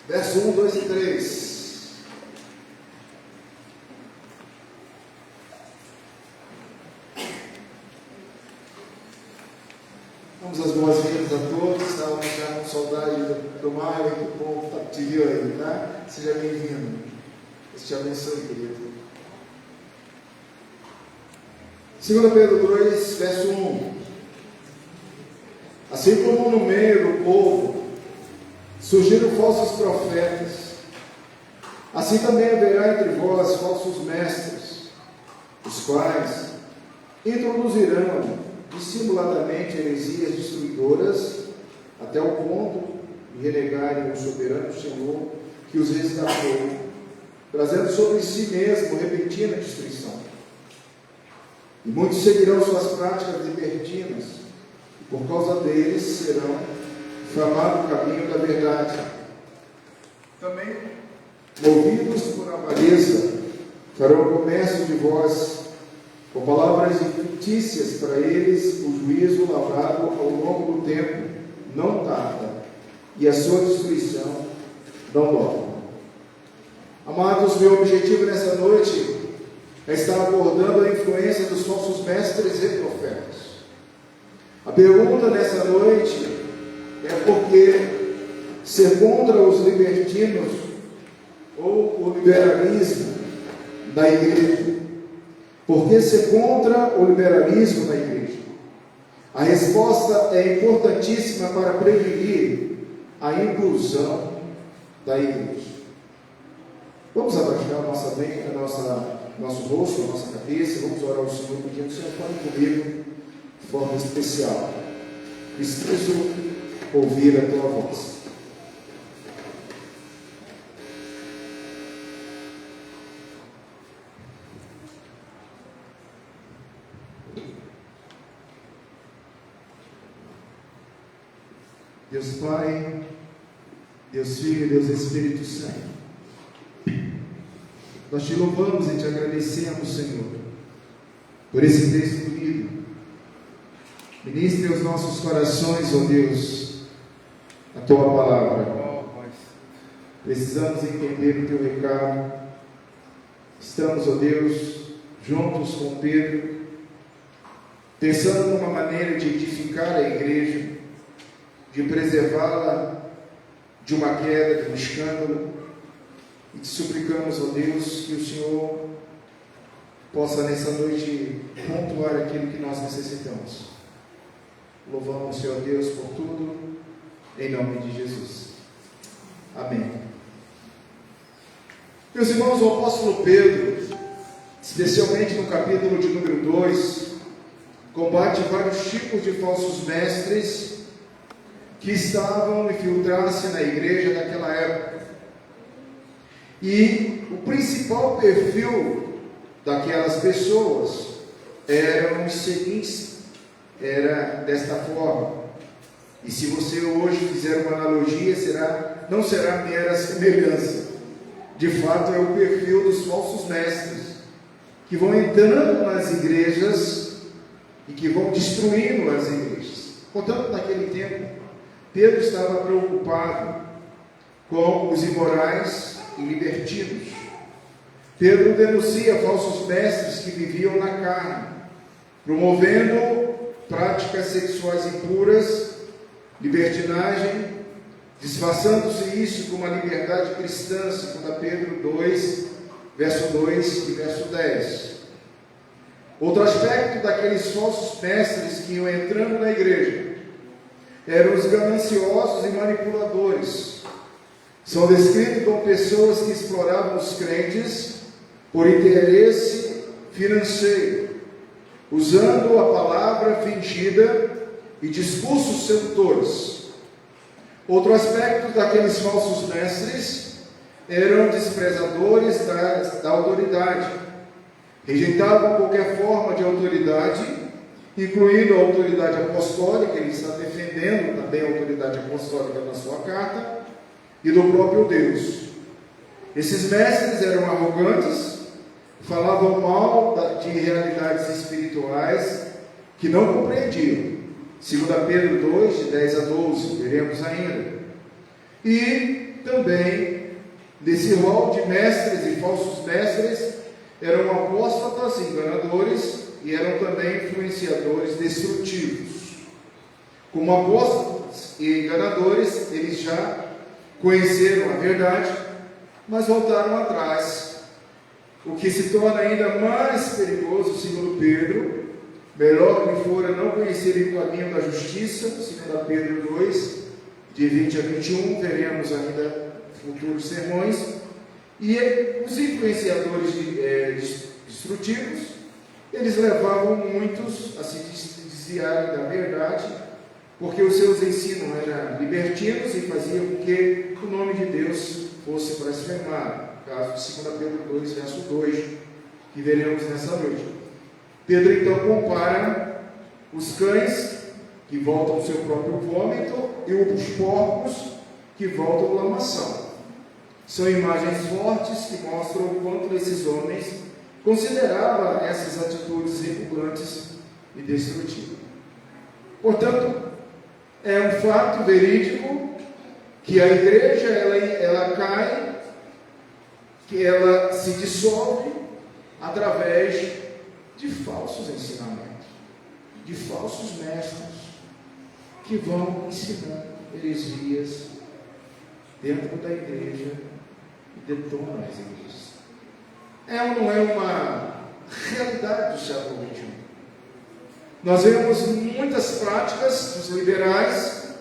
verso 1, 2 e 3. Damos as boas-vindas a todos. Estávamos já com saudade do Mário, que bom te viu aí, tá? Seja bem-vindo. Deus te abençoe, querido. 2 Pedro 2, verso 1. Assim como no meio do povo surgiram falsos profetas, assim também haverá entre vós falsos mestres, os quais introduzirão dissimuladamente heresias destruidoras, até o ponto de renegarem o soberano Senhor que os resgatou, trazendo sobre si mesmo repentina destruição. E muitos seguirão suas práticas libertinas, e por causa deles serão inflamado o caminho da verdade. Também, movidos por avareza, farão comércio de vós, com palavras fictícias para eles, o juízo lavrado ao longo do tempo não tarda, e a sua destruição não dorme. Amados, meu objetivo nessa noite é estar abordando a influência dos falsos mestres e profetas. A pergunta nessa noite é por que ser contra os libertinos ou o liberalismo da igreja? Por que ser contra o liberalismo da igreja? A resposta é importantíssima para prevenir a inclusão da igreja. Vamos abaixar nossa mente, nosso rosto, a nossa cabeça, vamos orar ao Senhor, pedindo: Senhor, fale comigo de forma especial. Preciso ouvir a tua voz. Deus Pai, Deus Filho, Deus Espírito Santo, nós te louvamos e te agradecemos, Senhor, por esse texto lido. Ministre aos nossos corações, ó Deus, a tua palavra. Precisamos entender o teu recado. Estamos, ó Deus, juntos com Pedro, pensando numa maneira de edificar a igreja, de preservá-la de uma queda, de um escândalo, e te suplicamos, ó Deus, que o Senhor possa nessa noite pontuar aquilo que nós necessitamos. Louvamos, Senhor Deus, por tudo, em nome de Jesus. Amém. Meus irmãos, o apóstolo Pedro, especialmente no capítulo de número 2, combate vários tipos de falsos mestres que estavam infiltrados na igreja naquela época. E o principal perfil daquelas pessoas eram os seguintes, era desta forma. E se você hoje fizer uma analogia, não será mera semelhança. De fato, é o perfil dos falsos mestres, que vão entrando nas igrejas e que vão destruindo as igrejas. Portanto, naquele tempo, Pedro estava preocupado com os imorais e libertinos. Pedro denuncia falsos mestres que viviam na carne, promovendo práticas sexuais impuras, libertinagem, disfarçando-se isso com uma liberdade cristã, segundo Pedro 2, verso 2 e verso 10. Outro aspecto daqueles falsos mestres que iam entrando na igreja eram os gananciosos e manipuladores. São descritos como pessoas que exploravam os crentes por interesse financeiro, usando a palavra fingida e discursos sedutores. Outro aspecto daqueles falsos mestres eram desprezadores da autoridade. Rejeitavam qualquer forma de autoridade, incluindo a autoridade apostólica. Ele está defendendo também a autoridade apostólica na sua carta, e do próprio Deus. Esses mestres eram arrogantes, falavam mal de realidades espirituais que não compreendiam. 2 Pedro 2, de 10 a 12, veremos ainda. E também, nesse rol de mestres e falsos mestres, eram apóstatas, enganadores, e eram também influenciadores destrutivos. Como apóstatas e enganadores, eles já conheceram a verdade, mas voltaram atrás, o que se torna ainda mais perigoso, segundo Pedro. Melhor que fora não conhecerem o caminho da justiça, segundo Pedro 2, de 20 a 21, veremos ainda futuros sermões. E os influenciadores destrutivos, eles levavam muitos a se desviarem da verdade, porque os seus ensinos eram libertinos e faziam com que o nome de Deus fosse blasfemado. Caso de 2 Pedro 2, verso 2, que veremos nessa noite. Pedro então compara os cães que voltam ao seu próprio vômito e os porcos que voltam à lamação. São imagens fortes que mostram o quanto esses homens consideravam essas atitudes repugnantes e destrutivas. Portanto, é um fato verídico que a igreja ela cai, que ela se dissolve através de falsos ensinamentos, de falsos mestres que vão ensinando heresias dentro da igreja e detonam as igrejas. É ou não é uma realidade do século XXI? Nós vemos muitas práticas dos liberais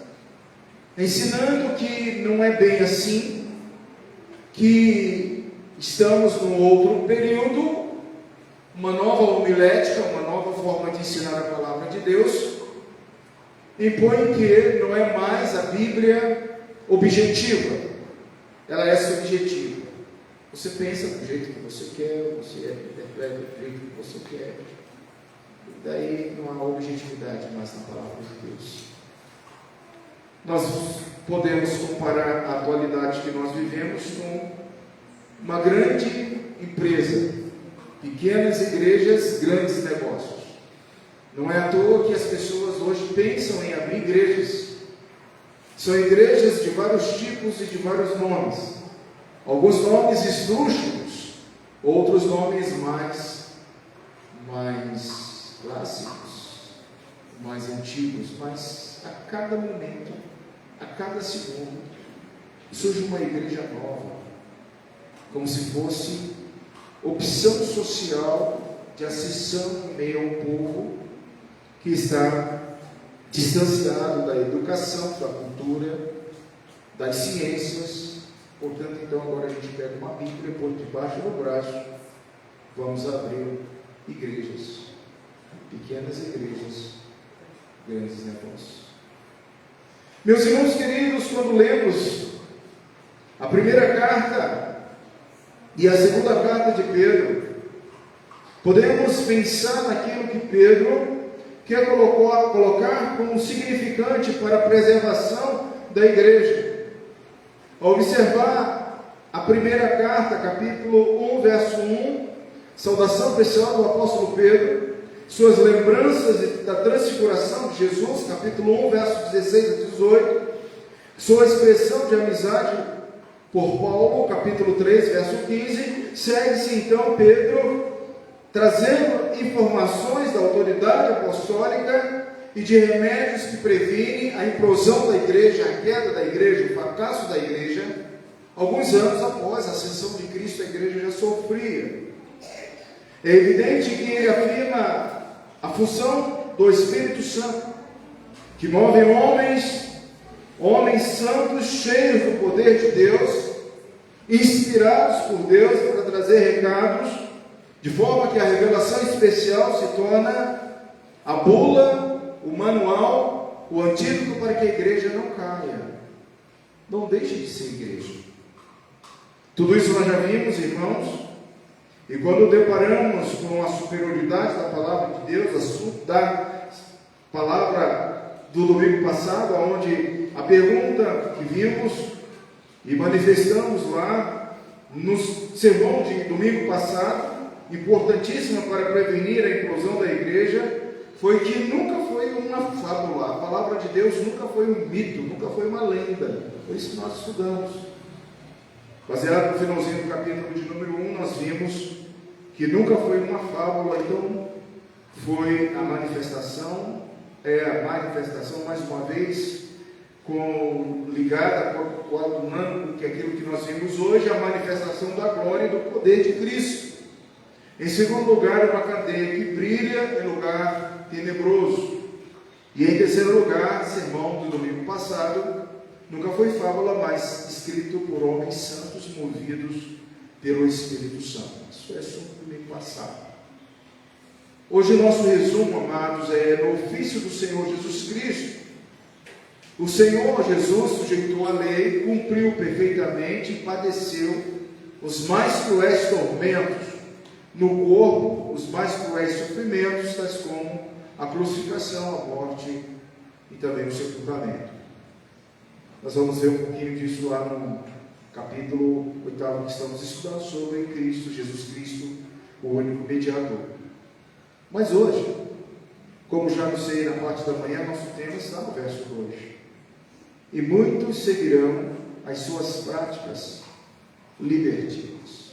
ensinando que não é bem assim, que estamos num outro período, uma nova homilética, uma nova forma de ensinar a palavra de Deus, impõe que não é mais a Bíblia objetiva, ela é subjetiva. Você pensa do jeito que você quer, você interpreta do jeito que você quer, e daí não há objetividade mais na palavra de Deus. Nós podemos comparar a atualidade que nós vivemos com uma grande empresa, pequenas igrejas, grandes negócios. Não é à toa que as pessoas hoje pensam em abrir igrejas. São igrejas de vários tipos e de vários nomes. Alguns nomes esdrúxulos, outros nomes mais clássicos, mais antigos, mas a cada momento, a cada segundo, surge uma igreja nova, como se fosse opção social de acessão em meio ao povo que está distanciado da educação, da cultura, das ciências. Portanto, então agora a gente pega uma Bíblia, põe debaixo do braço, vamos abrir igrejas, pequenas igrejas, grandes negócios. Meus irmãos queridos, quando lemos a primeira carta e a segunda carta de Pedro, podemos pensar naquilo que Pedro quer colocar como significante para a preservação da igreja. Ao observar a primeira carta, capítulo 1, verso 1, saudação pessoal do apóstolo Pedro, suas lembranças da transfiguração de Jesus, capítulo 1, verso 16 a 18, sua expressão de amizade por Paulo, capítulo 3, verso 15, segue-se então Pedro trazendo informações da autoridade apostólica e de remédios que previnem a implosão da igreja, a queda da igreja, o fracasso da igreja. Alguns anos após a ascensão de Cristo, a igreja já sofria. É evidente que ele afirma a função do Espírito Santo, que move homens santos, cheios do poder de Deus, inspirados por Deus para trazer recados, de forma que a revelação especial se torna a bula, o manual, o antídoto para que a igreja não caia. Não deixe de ser igreja. Tudo isso nós já vimos, irmãos, e quando deparamos com a superioridade da palavra de Deus, da palavra do domingo passado, onde a pergunta que vimos e manifestamos lá no sermão de domingo passado, importantíssima para prevenir a implosão da igreja, foi que nunca foi uma fábula. A palavra de Deus nunca foi um mito, nunca foi uma lenda. Foi isso que nós estudamos. Baseado no finalzinho do capítulo de número 1, nós vimos que nunca foi uma fábula, então foi a manifestação, mais uma vez, ligada, coadunando com aquilo que nós vimos hoje, a manifestação da glória e do poder de Cristo. Em segundo lugar, uma candeia que brilha em lugar tenebroso. E em terceiro lugar, sermão do domingo passado, nunca foi fábula, mas escrito por homens santos movidos pelo Espírito Santo. Isso é assunto do domingo passado. Hoje o nosso resumo, amados, é no ofício do Senhor Jesus Cristo. O Senhor Jesus sujeitou a lei, cumpriu perfeitamente e padeceu os mais cruéis tormentos no corpo, os mais cruéis sofrimentos, tais como a crucificação, a morte e também o sepultamento. Nós vamos ver um pouquinho disso lá no capítulo 8 que estamos estudando sobre Cristo, Jesus Cristo, o único mediador. Mas hoje, como já anunciei na parte da manhã, nosso tema está no verso 2. E muitos seguirão as suas práticas libertinas.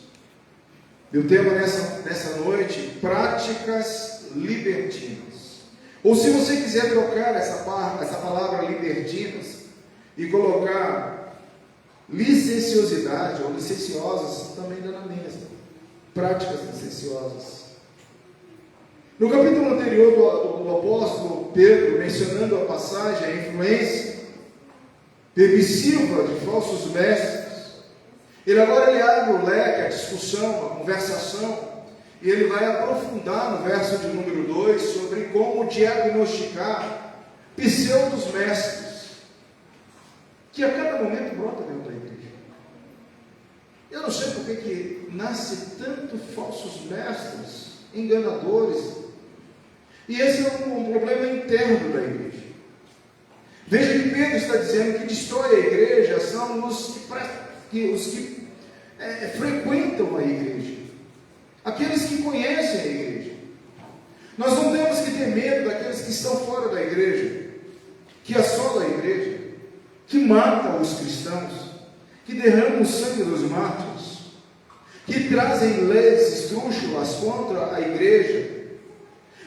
Meu tema nessa noite, práticas libertinas. Ou se você quiser trocar essa palavra libertinas e colocar licenciosidade ou licenciosas, também dá na mesma. Práticas licenciosas. No capítulo anterior do apóstolo Pedro, mencionando a passagem, a influência permissiva de falsos mestres, ele abre o leque, a discussão, a conversação, e ele vai aprofundar no verso de número 2 sobre como diagnosticar pseudos mestres, que a cada momento brota dentro da igreja. Eu não sei por que nasce tanto falsos mestres, enganadores, e esse é um problema interno da igreja. Veja que Pedro está dizendo que destrói a igreja são os que frequentam a igreja, aqueles que conhecem a igreja. Nós não temos que ter medo daqueles que estão fora da igreja, que assolam a igreja, que matam os cristãos, que derramam o sangue dos mártires, que trazem leis esdrúxulas contra a igreja.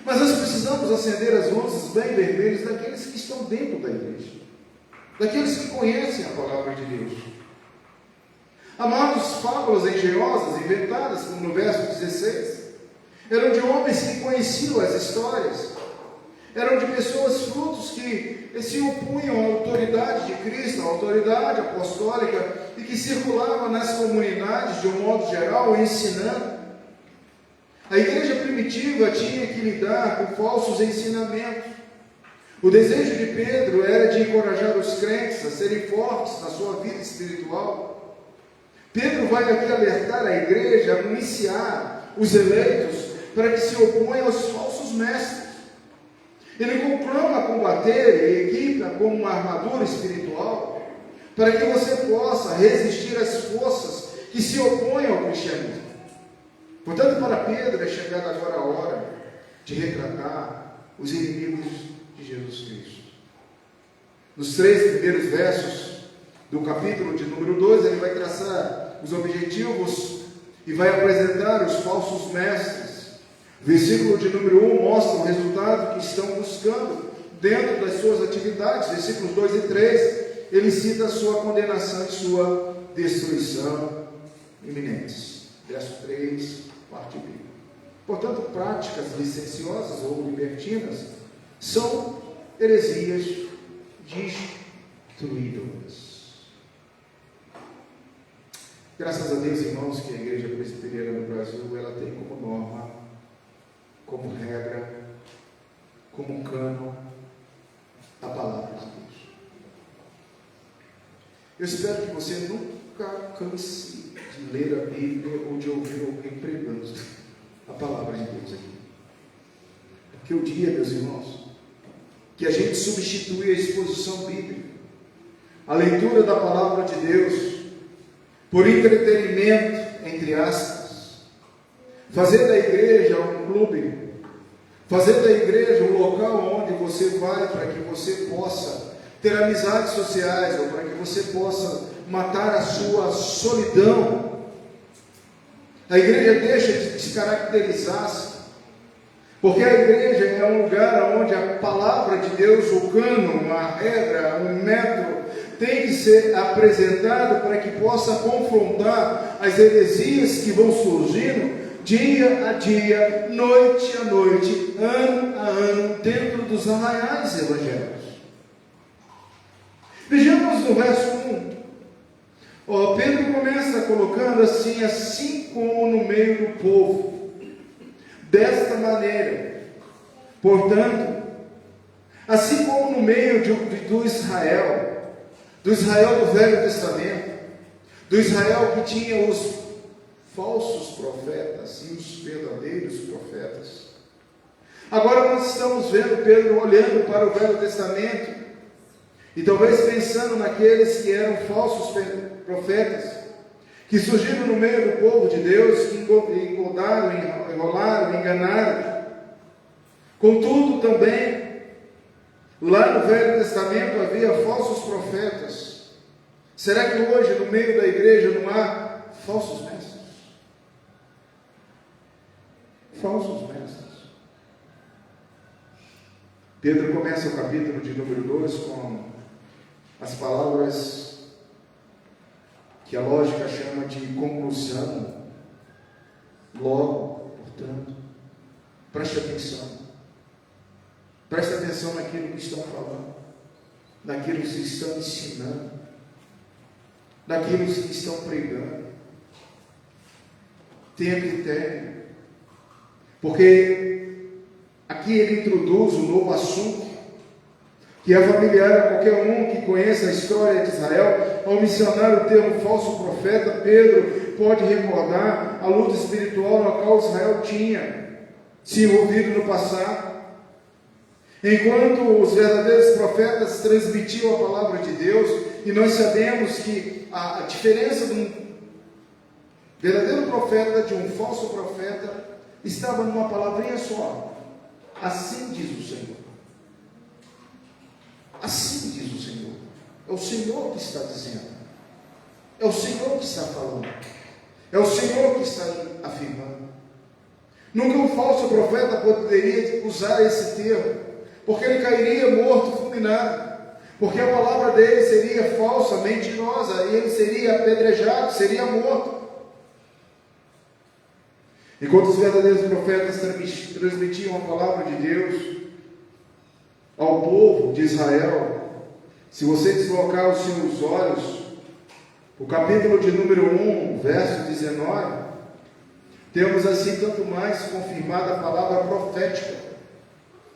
Mas nós precisamos acender as luzes bem vermelhas daqueles que estão dentro da igreja, daqueles que conhecem a palavra de Deus. Amados, fábulas engenhosas, inventadas, como no verso 16, eram de homens que conheciam as histórias, eram de pessoas frutos que se opunham à autoridade de Cristo, à autoridade apostólica, e que circulavam nas comunidades de um modo geral, ensinando. A igreja primitiva tinha que lidar com falsos ensinamentos. O desejo de Pedro era de encorajar os crentes a serem fortes na sua vida espiritual. Pedro vai aqui alertar a igreja a municiar os eleitos para que se oponham aos falsos mestres. Ele conclama a combater e equipa como uma armadura espiritual para que você possa resistir às forças que se opõem ao cristianismo. Portanto, para Pedro é chegada agora a hora de retratar os inimigos de Jesus Cristo. Nos 3 primeiros versos do capítulo de número 12, ele vai traçar os objetivos e vai apresentar os falsos mestres. O versículo de número 1 mostra o resultado que estão buscando dentro das suas atividades. Versículos 2 e 3, ele cita a sua condenação e sua destruição iminentes. Verso 3, parte B. Portanto, práticas licenciosas ou libertinas são heresias destruídoras. Graças a Deus, irmãos, que a Igreja Presbiteriana no Brasil, ela tem como norma, como regra, como cânon, a palavra de Deus. Eu espero que você nunca canse de ler a Bíblia ou de ouvir alguém pregando a palavra de Deus aqui. Porque o dia, meus irmãos, que a gente substitui a exposição bíblica, a leitura da palavra de Deus, por entretenimento, entre aspas, fazer da igreja um clube, fazer da igreja um local onde você vai para que você possa ter amizades sociais, ou para que você possa matar a sua solidão. A igreja deixa de se caracterizar-se, porque a igreja é um lugar onde a palavra de Deus, o cânon, a regra, o método, tem que ser apresentado para que possa confrontar as heresias que vão surgindo dia a dia, noite a noite, ano a ano, dentro dos arraiais evangélicos. Vejamos no verso 1. Pedro começa colocando assim como no meio do povo, desta maneira, portanto, assim como no meio do Israel do Velho Testamento, do Israel que tinha os falsos profetas e os verdadeiros profetas. Agora nós estamos vendo Pedro olhando para o Velho Testamento e talvez pensando naqueles que eram falsos profetas, que surgiram no meio do povo de Deus, que enrolaram, enganaram. Contudo, também, lá no Velho Testamento havia falsos profetas. Será que hoje, no meio da igreja, não há falsos mestres? Falsos mestres. Pedro começa o capítulo de número 2 com as palavras que a lógica chama de conclusão. Logo, portanto, preste atenção naquilo que estão falando, naquilo que estão ensinando, naquilo que estão pregando. Tenha critério, porque aqui ele introduz um novo assunto, que é familiar a qualquer um que conheça a história de Israel. Ao mencionar o termo falso profeta, Pedro pode recordar a luta espiritual na qual Israel tinha se envolvido no passado. Enquanto os verdadeiros profetas transmitiam a palavra de Deus, e nós sabemos que a diferença de um verdadeiro profeta de um falso profeta estava numa palavrinha só: assim diz o Senhor. Assim diz o Senhor. É o Senhor que está dizendo, é o Senhor que está falando, é o Senhor que está afirmando. Nunca um falso profeta poderia usar esse termo, porque ele cairia morto, fulminado, porque a palavra dele seria falsa, mentirosa, e ele seria apedrejado, seria morto. Enquanto os verdadeiros profetas transmitiam a palavra de Deus ao povo de Israel, se você deslocar os seus olhos, o capítulo de número 1, verso 19, temos assim tanto mais confirmada a palavra profética,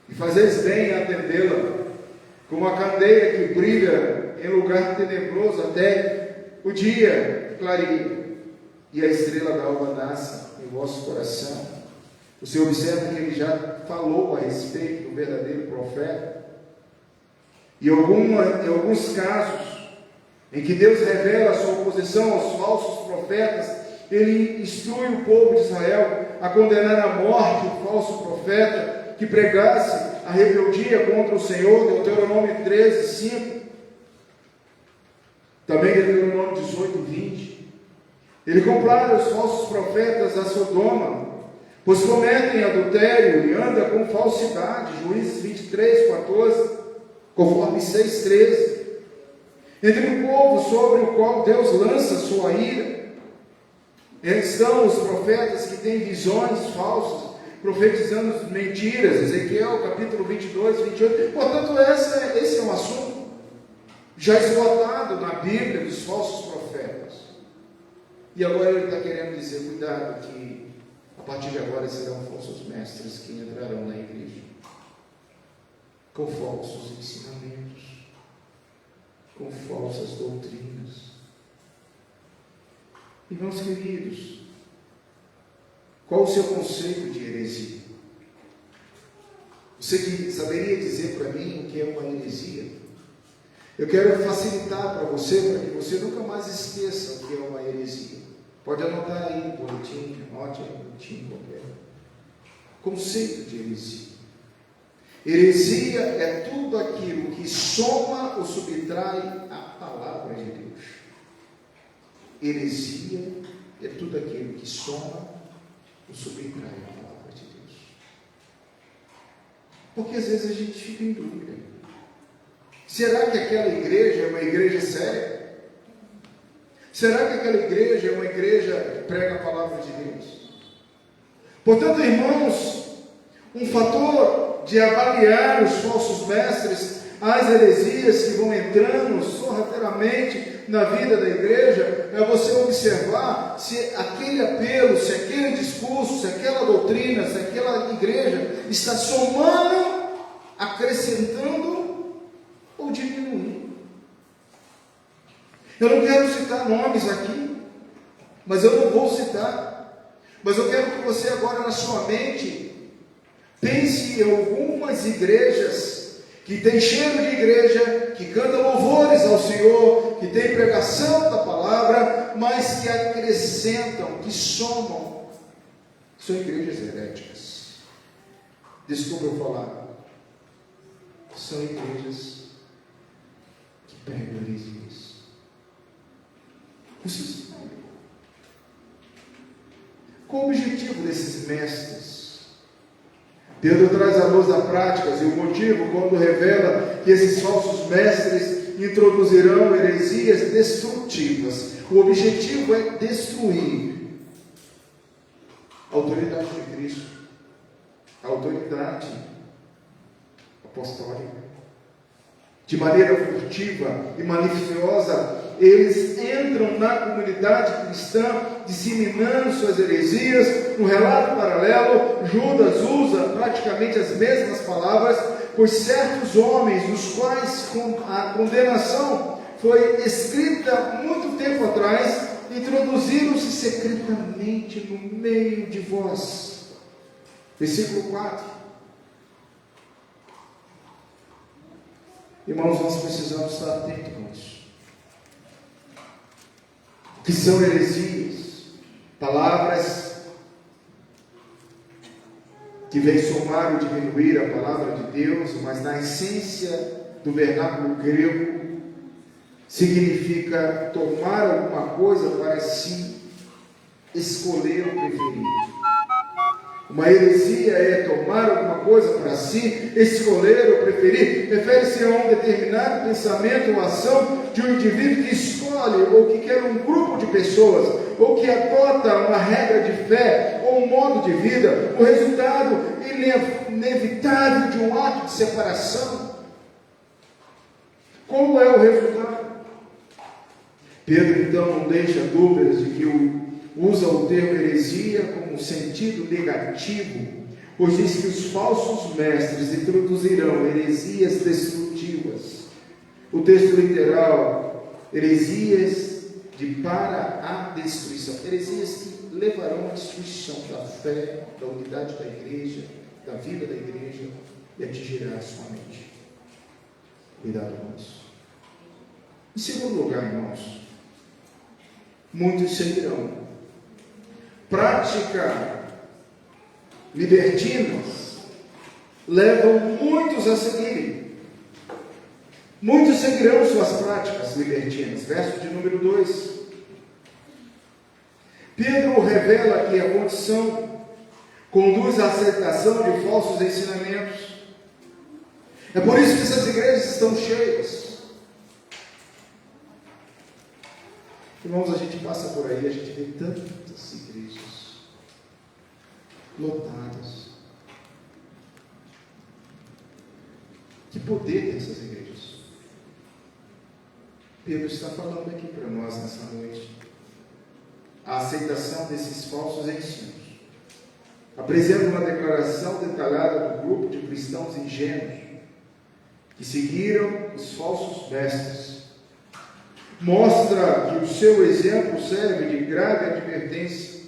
e fazeis bem em atendê-la, como a candeia que brilha em lugar tenebroso até o dia clareia, e a estrela da alva nasce em vosso coração. Você observa que ele já falou a respeito do verdadeiro profeta. E em alguns casos, em que Deus revela a sua oposição aos falsos profetas, ele instrui o povo de Israel a condenar à morte o falso profeta que pregasse a rebeldia contra o Senhor. Deuteronômio 13, 5. Também Deuteronômio 18, 20. Ele compara os falsos profetas a Sodoma, pois cometem adultério e andam com falsidade. Juízes 23, 14, conforme 6, 13. Entre o povo sobre o qual Deus lança sua ira, estão os profetas que têm visões falsas, profetizando mentiras. Ezequiel capítulo 22, 28. Portanto, esse é um assunto já esgotado na Bíblia dos falsos profetas. E agora ele está querendo dizer: cuidado, que a partir de agora serão falsos mestres que entrarão na igreja com falsos ensinamentos, com falsas doutrinas. Irmãos queridos, qual o seu conceito de heresia? Você que saberia dizer para mim o que é uma heresia? Eu quero facilitar para que você nunca mais esqueça o que é uma heresia. Pode anotar aí no boletim, anote aí no boletim qualquer. Conceito de heresia. Heresia é tudo aquilo que soma ou subtrai a palavra de Deus. heresia é tudo aquilo que soma ou subtrai a palavra de Deus. Porque às vezes a gente fica em dúvida. Será que aquela igreja é uma igreja séria? Será que aquela igreja é uma igreja que prega a palavra de Deus? Portanto, irmãos, um fator de avaliar os falsos mestres, as heresias que vão entrando sorrateiramente na vida da igreja, é você observar se aquele apelo, se aquele discurso, se aquela doutrina, se aquela igreja está somando, acrescentando ou diminuindo. Eu não quero citar nomes aqui, mas eu não vou citar. Mas eu quero que você agora na sua mente pense em algumas igrejas que tem cheiro de igreja, que canta louvores ao Senhor, que tem pregação da palavra, mas que acrescentam, que somam. São igrejas heréticas. Desculpa eu falar. São igrejas que pregam heresias. Você sabe? Qual o objetivo desses mestres? Pedro traz à luz da prática e o motivo quando revela que esses falsos mestres introduzirão heresias destrutivas. O objetivo é destruir a autoridade de Cristo, a autoridade apostólica. De maneira furtiva e maliciosa, eles entram na comunidade cristã, disseminando suas heresias. No relato paralelo, Judas usa praticamente as mesmas palavras, pois certos homens, dos quais a condenação foi escrita muito tempo atrás, introduziram-se secretamente no meio de vós. Versículo 4. Irmãos, nós precisamos estar atentos com isso. Que são heresias, palavras que vêm somar ou diminuir a palavra de Deus, mas na essência do vernáculo grego significa tomar alguma coisa para si, escolher ou preferir. Uma heresia é tomar alguma coisa para si, escolher ou preferir. Refere-se a um determinado pensamento ou ação de um indivíduo que escolhe ou que quer um grupo de pessoas, ou que adota uma regra de fé ou um modo de vida, o resultado inevitável de um ato de separação. Qual é o resultado? Pedro então não deixa dúvidas de que usa o termo heresia como sentido negativo, pois diz que os falsos mestres introduzirão heresias destrutivas. O texto literal, heresias de para a destruição, heresias que levarão à destruição da fé, da unidade da igreja, da vida da igreja, e atingirá a sua mente. Cuidado com isso. Em segundo lugar, irmãos, muitos seguirão prática libertinas, levam muitos a seguirem. Muitos seguirão suas práticas libertinas. Verso de número 2. Pedro revela que a condição conduz à aceitação de falsos ensinamentos. É por isso que essas igrejas estão cheias. Irmãos, a gente passa por aí, a gente vê tantas igrejas lotadas. Que poder tem essas igrejas? Pedro está falando aqui para nós nessa noite. A aceitação desses falsos ensinos. Apresenta uma declaração detalhada do grupo de cristãos ingênuos que seguiram os falsos mestres. Mostra que o seu exemplo serve de grave advertência.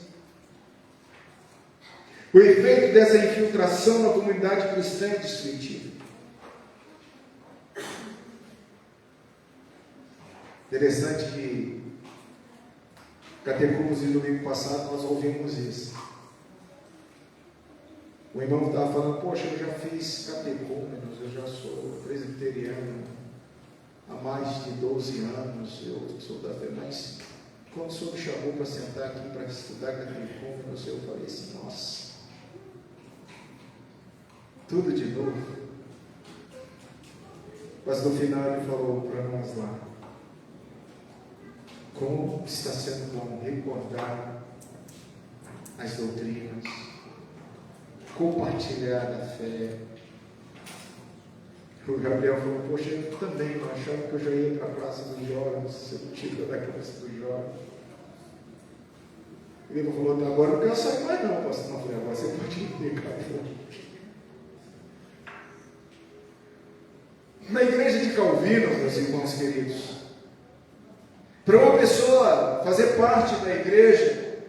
O efeito dessa infiltração na comunidade cristã é destrutivo. Interessante que catecúmenos no domingo passado nós ouvimos isso. O irmão estava falando, poxa, eu já fiz catecúmenos, eu já sou presbiteriano há mais de 12 anos, eu sou da fé, mas Quando o Senhor me chamou para sentar aqui para estudar catecúmenos, eu falei assim, nossa, tudo de novo. Mas no final ele falou para nós lá, como está sendo bom recordar as doutrinas, compartilhar a fé. O Gabriel falou, poxa, eu também não achava que eu já ia para a Praça dos Jovens, se eu tive da Praça dos Jovens. Ele falou, agora eu não quero sair mais não, pastor. Não, falei, agora você pode ir, cara. Na igreja de Calvino, meus irmãos queridos, para uma pessoa fazer parte da igreja,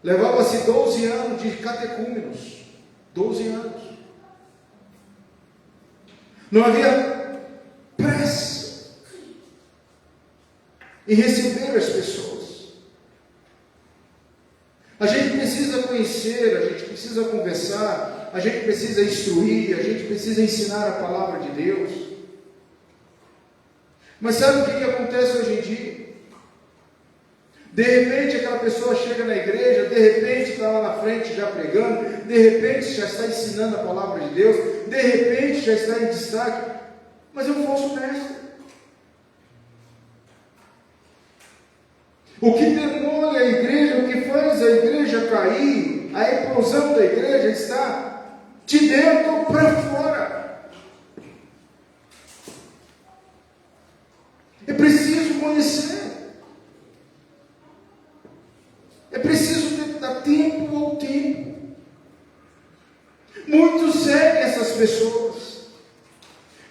levava-se 12 anos de catecúmenos. 12 anos. Não havia pressa em receber as pessoas. A gente precisa conhecer, a gente precisa conversar, a gente precisa instruir, a gente precisa ensinar a palavra de Deus. Mas sabe o que acontece hoje em dia? De repente aquela pessoa chega na igreja, de repente está lá na frente já pregando, de repente já está ensinando a palavra de Deus, de repente já está em destaque, mas é um falso mestre. O que demole a igreja, o que faz a igreja cair, a explosão da igreja está de dentro para fora. É preciso conhecer. É preciso dar tempo ao tempo. Muitos seguem essas pessoas,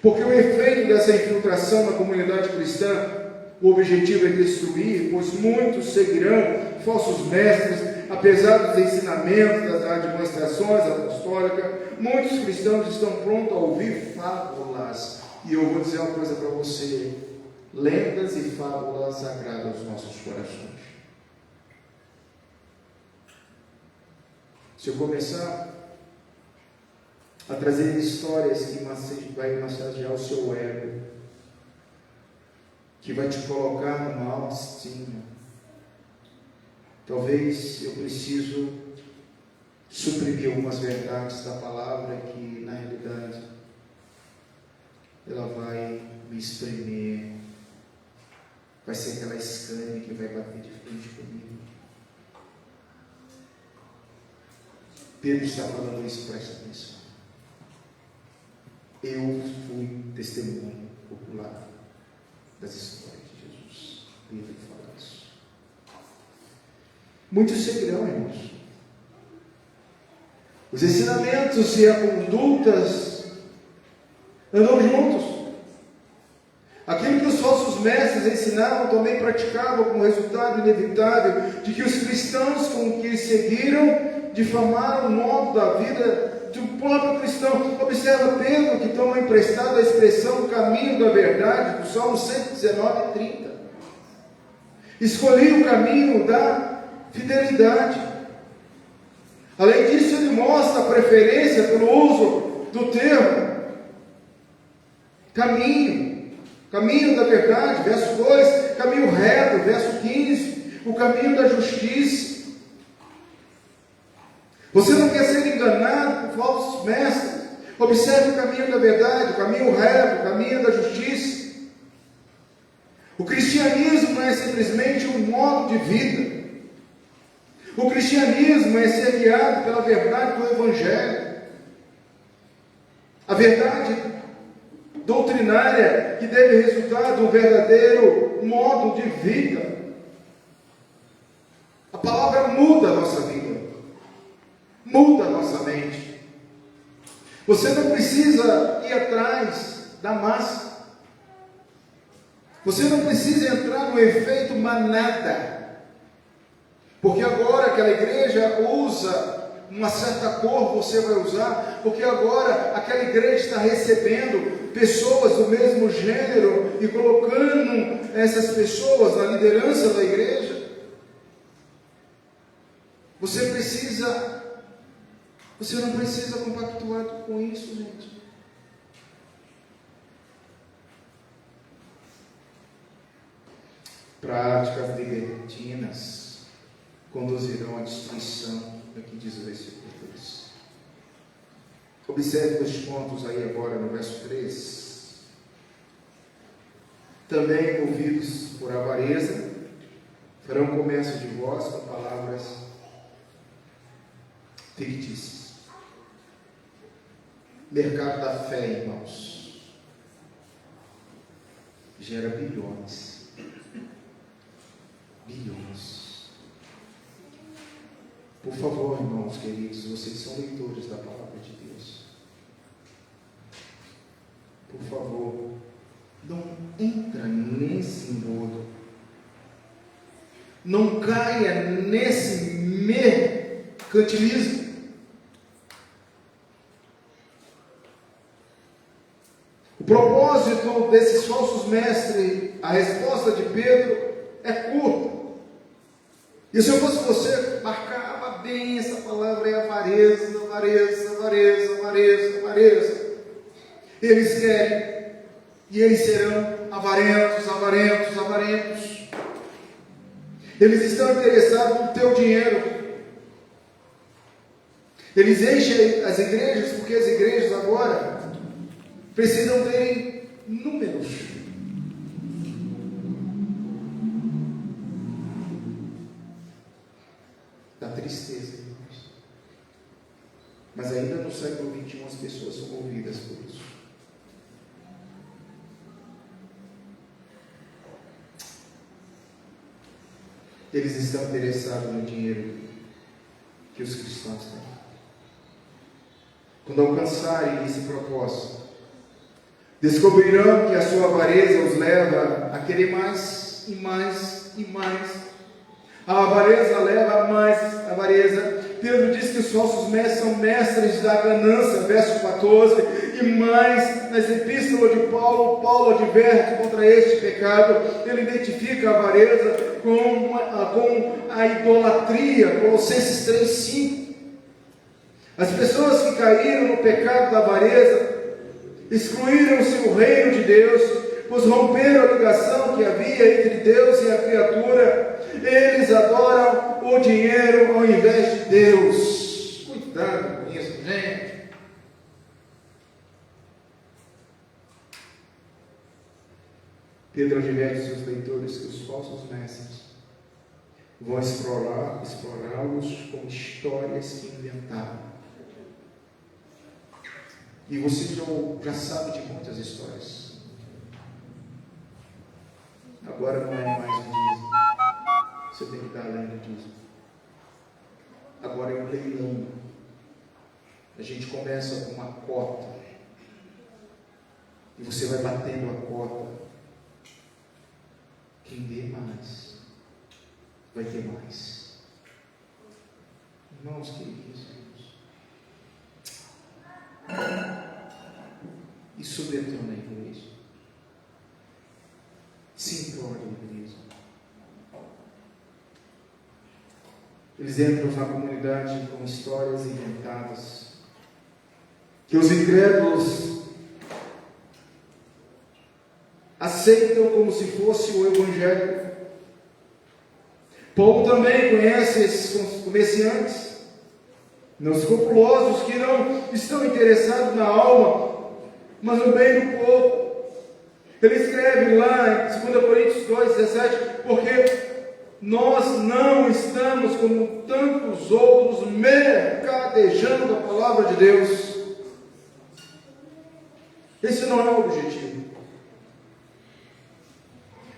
porque o efeito dessa infiltração na comunidade cristã, o objetivo é destruir, pois muitos seguirão falsos mestres, apesar dos ensinamentos, das administrações apostólicas. Muitos cristãos estão prontos a ouvir fábulas, e eu vou dizer uma coisa para você: lendas e fábulas agradam os nossos corações. Se eu começar a trazer histórias que vai massagear o seu ego, que vai te colocar numa autoestima, talvez eu preciso suprimir algumas verdades da palavra que na realidade ela vai me espremer, vai ser aquela escânia que vai bater de frente comigo. Pedro está falando isso, presta atenção. Eu fui testemunho popular das histórias de Jesus. Pedro fala isso. Muitos seguirão, irmãos. Os ensinamentos e as condutas andam juntos. Aquilo que os falsos mestres ensinavam também praticavam, com o resultado inevitável de que os cristãos com que seguiram difamaram o modo da vida do próprio cristão. Observa Pedro, que toma emprestado a expressão caminho da verdade, do Salmo 119, 30. Escolhi o caminho da fidelidade. Além disso, ele mostra a preferência pelo uso do termo caminho da verdade, verso 2, caminho reto, verso 15, o caminho da justiça. Você não quer ser enganado por falsos mestres? Observe o caminho da verdade, o caminho reto, o caminho da justiça. O cristianismo não é simplesmente um modo de vida. O cristianismo é ser guiado pela verdade do Evangelho. A verdade doutrinária que deve resultar de um verdadeiro modo de vida. A palavra muda a nossa vida. Muda a nossa mente. Você não precisa ir atrás da massa. Você não precisa entrar no efeito manada. Porque agora aquela igreja usa uma certa cor, você vai usar. Porque agora aquela igreja está recebendo pessoas do mesmo gênero e colocando essas pessoas na liderança da igreja. Você não precisa compactuar com isso, gente. práticas libertinas conduzirão à destruição, é o que diz o versículo 2. Observe os pontos aí agora no verso 3. Também movidos por avareza, farão comércio de vós com palavras fictícias. Mercado da fé, irmãos, gera bilhões. Bilhões. Por favor, irmãos queridos, vocês são leitores da palavra de Deus. Por favor, não entra nesse engodo. Não caia nesse mercantilismo. O propósito desses falsos mestres, a resposta de Pedro é curta. E se eu fosse você, marcava bem essa palavra, é avareza, avareza, avareza, avareza, avareza. Eles querem, e eles serão avarentos, avarentos, avarentos. Eles estão interessados no teu dinheiro. Eles enchem as igrejas, porque as igrejas agora precisam terem números. Dá tristeza, irmãos. Mas ainda no século XXI as pessoas são movidas por isso. Eles estão interessados no dinheiro que os cristãos têm. Quando alcançarem esse propósito, descobrirão que a sua avareza os leva a querer mais e mais e mais. A avareza leva a mais avareza. Pedro diz que os falsos mestres são mestres da ganância, verso 14, e mais, nas epístolas de Paulo, Paulo adverte contra este pecado. Ele identifica a avareza com a idolatria, Colossenses 3:5. As pessoas que caíram no pecado da avareza excluíram-se o reino de Deus, pois romperam a ligação que havia entre Deus e a criatura. Eles adoram o dinheiro ao invés de Deus. Cuidado com isso, gente. Pedro adverte seus leitores que os falsos mestres vão explorá-los com histórias que inventaram. E você já sabe de muitas histórias. Agora não é mais um dízimo. Você tem que dar além do dízimo. Agora é um leilão. A gente começa com uma cota. E você vai batendo a cota. Quem dê mais, vai ter mais. Irmãos, que isso? Isso detona a igreja. Se implora a igreja. Eles entram na comunidade com histórias inventadas, que os incrédulos aceitam como se fosse o Evangelho. Paulo também conhece esses comerciantes, os escrupulosos que não estão interessados na alma, mas no bem do povo. Ele escreve lá em 2 Coríntios 2,17, porque nós não estamos como tantos outros mercadejando a palavra de Deus. Esse não é o objetivo.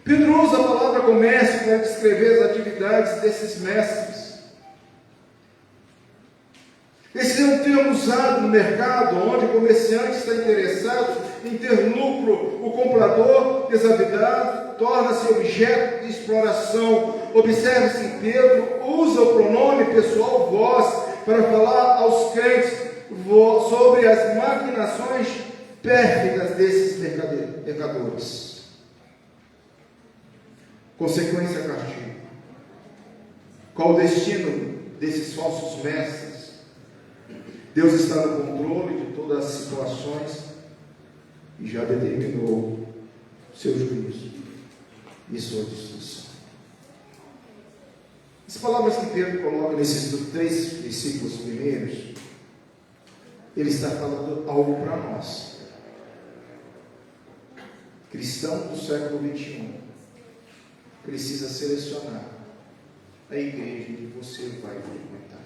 Pedro usa a palavra comércio para descrever as atividades desses mestres. Esse é um termo usado no mercado, onde o comerciante está interessado em ter lucro. O comprador, desavidado, torna-se objeto de exploração. Observe-se que Pedro usa o pronome pessoal vós para falar aos crentes sobre as maquinações pérfidas desses mercadores. Consequência castigo. Qual o destino desses falsos mestres? Deus está no controle de todas as situações e já determinou seu juízo e sua destruição. As palavras que Pedro coloca nesses 3 versículos primeiros, ele está falando algo para nós, cristão do século 21, precisa selecionar a igreja que você vai frequentar.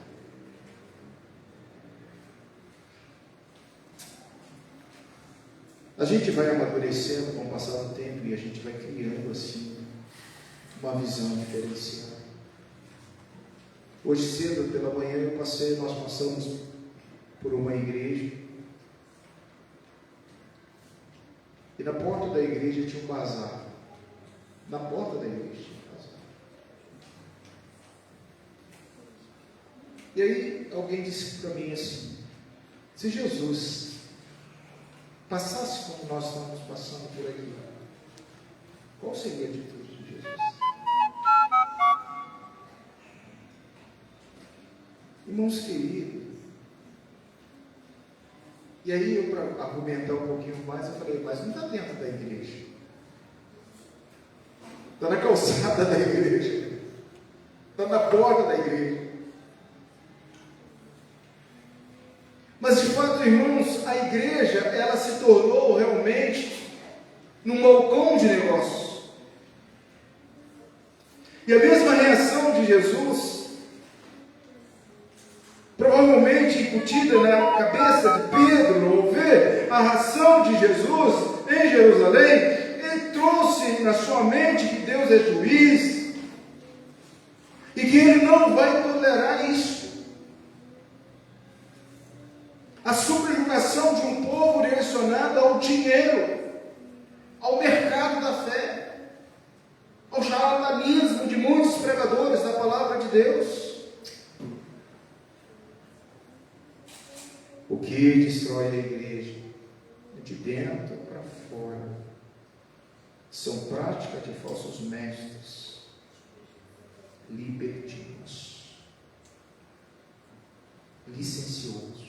A gente vai amadurecendo com o passar do tempo e a gente vai criando assim uma visão diferenciada. Hoje cedo pela manhã nós passamos por uma igreja e na porta da igreja tinha um bazar. Na porta da igreja tinha um bazar. E aí alguém disse para mim assim: se Jesus passasse como nós estamos passando por aqui, qual seria a atitude de Jesus? Irmãos queridos, e aí eu, para argumentar um pouquinho mais, eu falei: mas não está dentro da igreja, está na calçada da igreja, está na porta da igreja. Mas de fato, irmãos, a igreja, ela se tornou realmente num balcão de negócios. E a mesma reação de Jesus, provavelmente incutida na cabeça de Pedro, ao ver a ação de Jesus em Jerusalém, ele trouxe na sua mente que Deus é juiz e que ele não vai tolerar isso. A subjugação de um povo direcionado ao dinheiro, ao mercado da fé, ao charlatanismo de muitos pregadores da palavra de Deus. O que destrói a igreja, de dentro para fora, são práticas de falsos mestres, libertinos, licenciosos.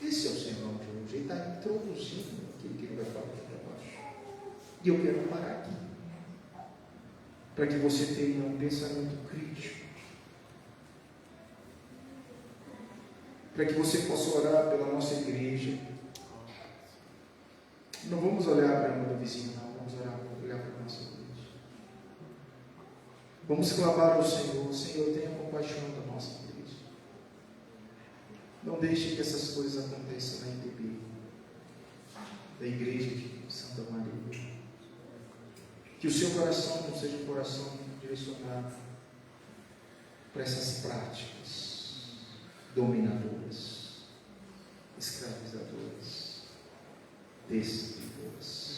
Esse é o sermão de hoje. Ele está introduzindo aquilo que ele vai falar aqui para baixo. E eu quero parar aqui, para que você tenha um pensamento crítico, para que você possa orar pela nossa igreja. Não vamos olhar para a do vizinho, não. Vamos olhar para a nossa igreja. Vamos clamar ao Senhor: Senhor, tenha compaixão da nossa igreja. Não deixe que essas coisas aconteçam na ITB, da igreja de Santa Maria. Que o seu coração não seja um coração direcionado para essas práticas dominadoras, escravizadoras, destruidoras.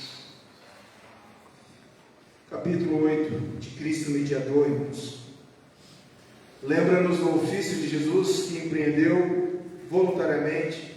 Capítulo 8 de Cristo Mediador, irmãos. Lembra-nos do ofício de Jesus que empreendeu voluntariamente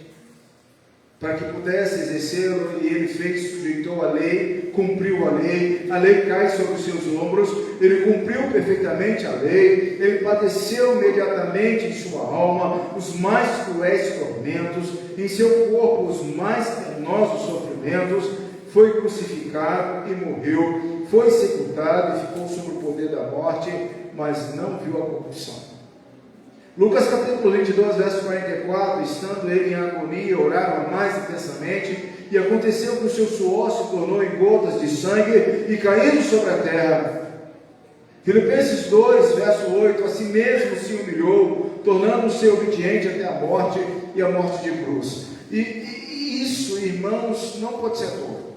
para que pudesse exercê-lo, e ele fez, sujeitou a lei, cumpriu a lei cai sobre os seus ombros, ele cumpriu perfeitamente a lei, ele padeceu imediatamente em sua alma os mais cruéis tormentos, em seu corpo os mais penosos sofrimentos, foi crucificado e morreu, foi sepultado e ficou sob o poder da morte, mas não viu a corrupção. Lucas capítulo 22, verso 44, estando ele em agonia, orava mais intensamente, e aconteceu que o seu suor se tornou em gotas de sangue, e caindo sobre a terra. Filipenses 2, verso 8, assim mesmo se humilhou, tornando-se obediente até a morte, e a morte de cruz. E isso, irmãos, não pode ser à toa.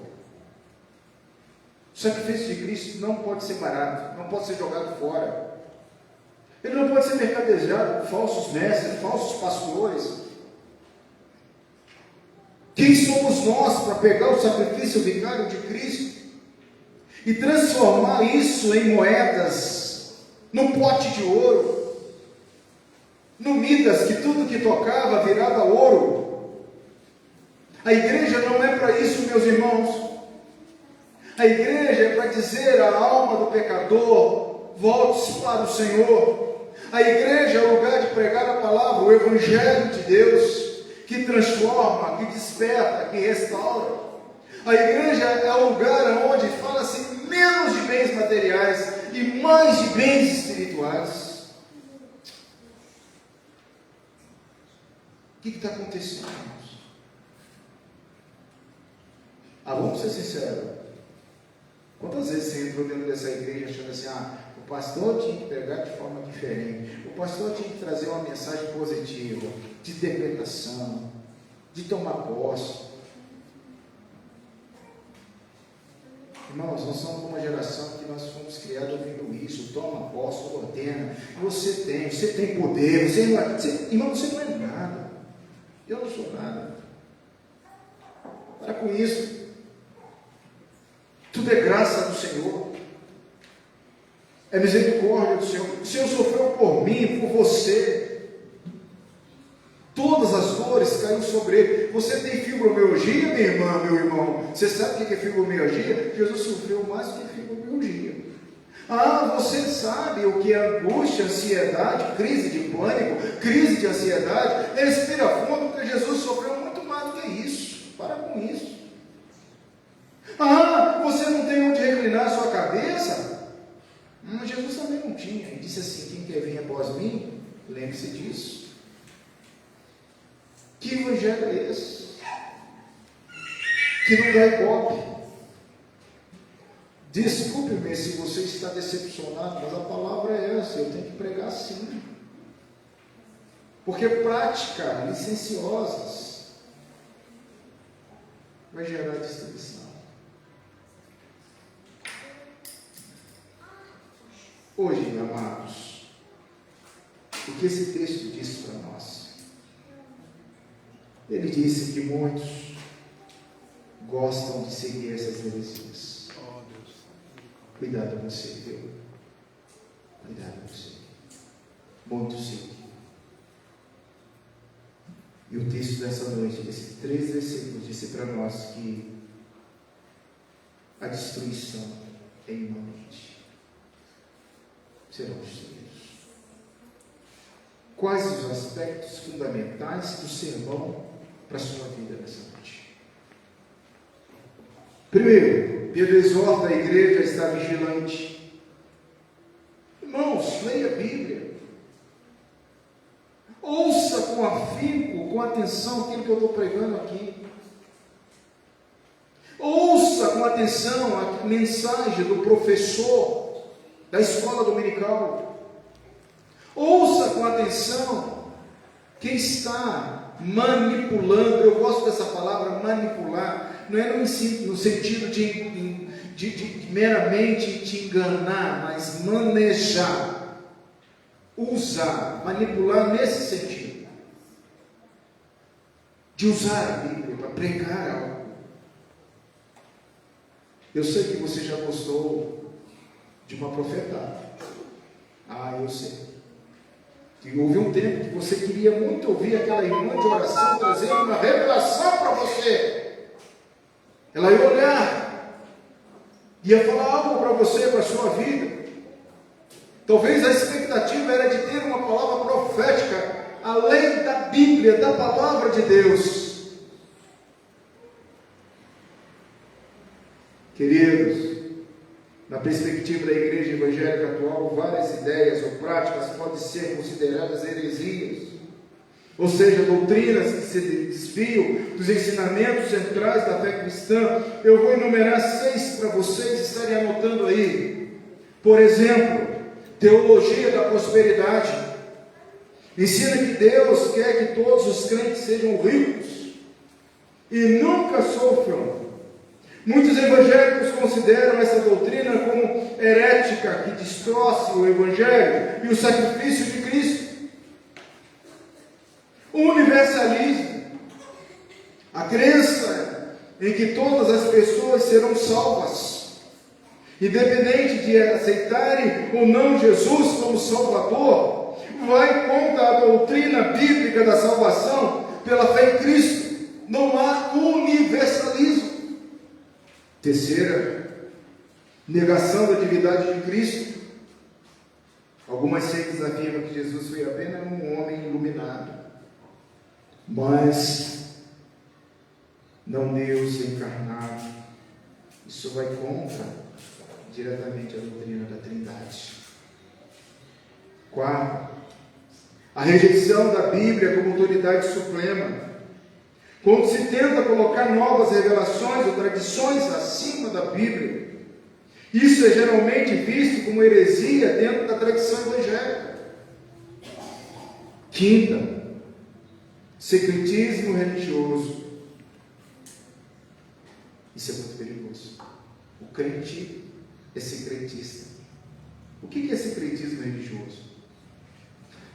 O sacrifício de Cristo não pode ser barato, não pode ser jogado fora. Ele não pode ser mercadejado por falsos mestres, falsos pastores. Quem somos nós para pegar o sacrifício vicário de Cristo e transformar isso em moedas, num pote de ouro, no Midas, que tudo que tocava virava ouro? A igreja não é para isso, meus irmãos. A igreja é para dizer à alma do pecador: volte-se para o Senhor. A igreja é o lugar de pregar a palavra, o Evangelho de Deus, que transforma, que desperta, que restaura. A igreja é o lugar onde fala-se menos de bens materiais e mais de bens espirituais. lares. O que está acontecendo, irmãos? Vamos ser sinceros. Quantas vezes você entrou dentro dessa igreja achando assim, o pastor tinha que pregar de forma diferente, o pastor tinha que trazer uma mensagem positiva, de interpretação, de tomar posse. Irmãos, nós somos uma geração que nós fomos criados ouvindo isso, toma posse, ordena, você tem poder, irmão, você não é nada, eu não sou nada. Para com isso. Tudo é graça do Senhor, é misericórdia do Senhor. O Senhor sofreu por mim, por você, todas as dores caíram sobre Ele. Você tem fibromialgia, minha irmã, meu irmão? Você sabe o que é fibromialgia? Jesus sofreu mais do que fibromialgia. Você sabe o que é angústia, ansiedade, crise de pânico, crise de ansiedade? Respira fundo, porque Jesus sofreu muito mais do que isso. Para com isso. Você não tem onde reclinar a sua cabeça? Jesus também não tinha. Ele disse assim: quem quer vir após mim, lembre-se disso. Que evangelho é esse? Que não dá ibope. Desculpe-me se você está decepcionado, mas a palavra é essa, eu tenho que pregar sim. Porque prática licenciosas vai gerar destruição. Hoje, amados, o que esse texto diz para nós? Ele disse que muitos gostam de seguir essas heresias. Cuidado com você, viu? Cuidado com você. Muitos seguem. E o texto dessa noite, desses 3 versículos, disse para nós que a destruição é iminente. Serão destruídos. Quais os aspectos fundamentais do sermão para a sua vida nessa noite? Primeiro, Pedro exorta a igreja a estar vigilante. Irmãos, leia a Bíblia. Ouça com afinco, com atenção aquilo que eu estou pregando aqui. Ouça com atenção a mensagem do professor da escola dominical. Ouça com atenção quem está manipulando. Eu gosto dessa palavra manipular, não é no sentido de meramente te enganar, mas manejar, usar, manipular nesse sentido, de usar a Bíblia para pregar algo. Eu sei que você já gostou de uma profetada. Eu sei. Que houve um tempo que você queria muito ouvir aquela irmã de oração trazendo uma revelação para você. Ela ia olhar, ia falar algo para você, para a sua vida. Talvez a expectativa era de ter uma palavra profética, além da Bíblia, da palavra de Deus. Queridos, na perspectiva da igreja evangélica atual, várias ideias ou práticas podem ser consideradas heresias, ou seja, doutrinas que se desviam dos ensinamentos centrais da fé cristã. Eu vou enumerar 6 para vocês estarem anotando aí. Por exemplo, teologia da prosperidade. Ensina que Deus quer que todos os crentes sejam ricos e nunca sofram. Muitos evangélicos consideram essa doutrina como herética, que distorce o evangelho e o sacrifício de Cristo. O universalismo, a crença em que todas as pessoas serão salvas, independente de aceitarem ou não Jesus como Salvador, vai contra a doutrina bíblica da salvação pela fé em Cristo. Não há universalismo. Terceira, negação da divindade de Cristo. Algumas seitas afirmam que Jesus foi apenas um homem iluminado, mas não Deus encarnado. Isso vai contra diretamente a doutrina da Trindade. Quarto, a rejeição da Bíblia como autoridade suprema. Quando se tenta colocar novas revelações ou tradições acima da Bíblia, isso é geralmente visto como heresia dentro da tradição evangélica. Quinta, secretismo religioso. Isso é muito perigoso. O crente é secretista. O que é secretismo religioso?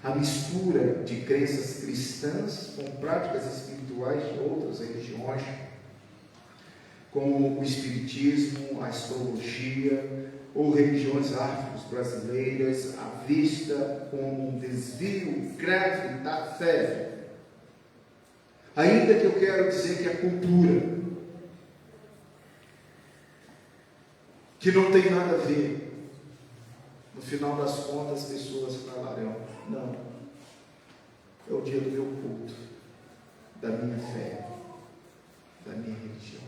A mistura de crenças cristãs com práticas espirituais de outras religiões, como o espiritismo, a astrologia ou religiões afro-brasileiras, à vista como um desvio grave da fé. Ainda que eu quero dizer que a cultura, que não tem nada a ver, no final das contas as pessoas falarão: não, é o dia do meu culto, da minha fé, da minha religião.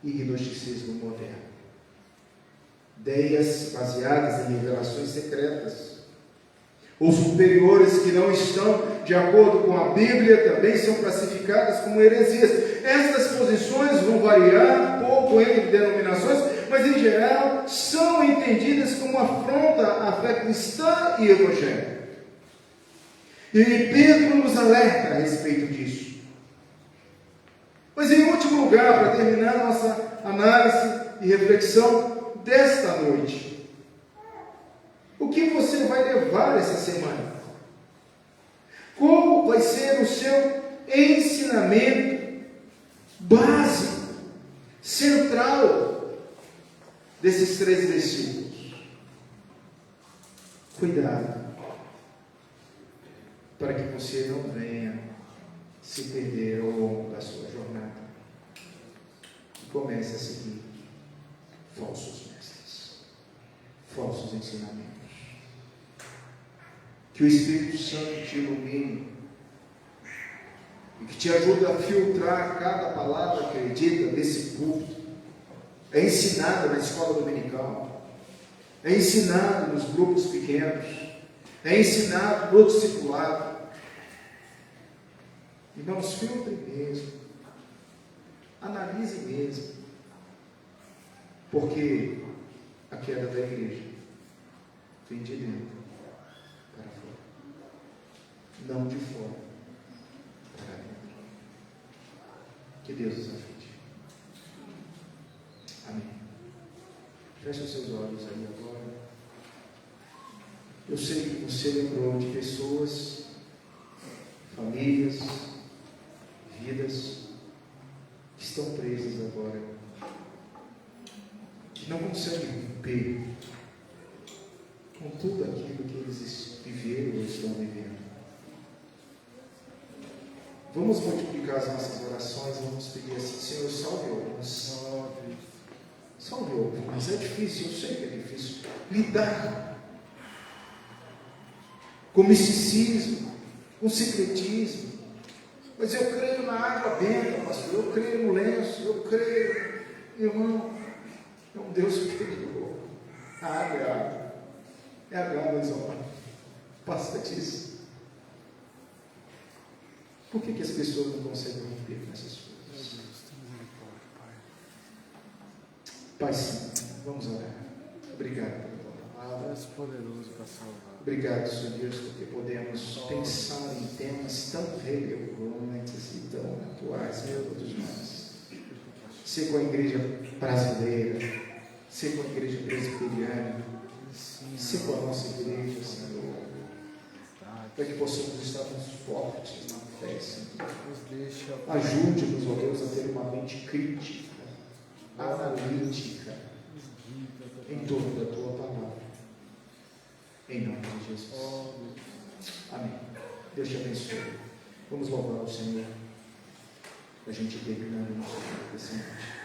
E gnosticismo moderno. Ideias baseadas em revelações secretas, ou superiores que não estão de acordo com a Bíblia, também são classificadas como heresias. Estas posições vão variar um pouco entre denominações, mas em geral são entendidas como afronta à fé cristã e evangélica. E Pedro nos alerta a respeito disso. Mas em último lugar, para terminar nossa análise e reflexão desta noite, o que você vai levar essa semana? Qual vai ser o seu ensinamento básico, central desses 3 versículos? Cuidado, para que você não venha se perder ao longo da sua jornada e comece a seguir falsos mestres, falsos ensinamentos. Que o Espírito Santo te ilumine e que te ajude a filtrar cada palavra que é dita nesse púlpito. É ensinado na escola dominical, é ensinado nos grupos pequenos, é ensinado no discipulado. Irmãos, filtre mesmo, analise mesmo, porque a queda da igreja vem de dentro para fora, não de fora para dentro. Que Deus nos ajude. Amém. Feche os seus olhos aí agora. Eu sei que você lembrou de pessoas, famílias, vidas que estão presas agora, que não conseguem romper com tudo aquilo que eles viveram ou estão vivendo. Vamos multiplicar as nossas orações, vamos pedir assim: Senhor, salve alguns, salve alguns. Mas é difícil, eu sei que é difícil lidar com misticismo, com secretismo. Mas eu creio na água benta, pastor, eu creio no lenço, eu creio, irmão, é um Deus superior. A água é água, é água isolada. Basta disso. Por que as pessoas não conseguem romper com essas coisas? Pai Santo, vamos orar. Obrigado pela tua palavra. Poderoso para salvar. Obrigado, Senhor Deus, porque podemos pensar em temas tão relevantes e tão atuais para todos nós. Ser com a igreja brasileira, ser com a igreja presbiteriana, ser com a nossa igreja, Senhor, para que possamos estar fortes na fé, Senhor. Ajude-nos, ó Deus, a ter uma mente crítica, analítica, em torno da tua palavra. Em nome de Jesus. Amém. Deus te abençoe. Vamos louvar o Senhor. A gente terminar o nosso agradecimento.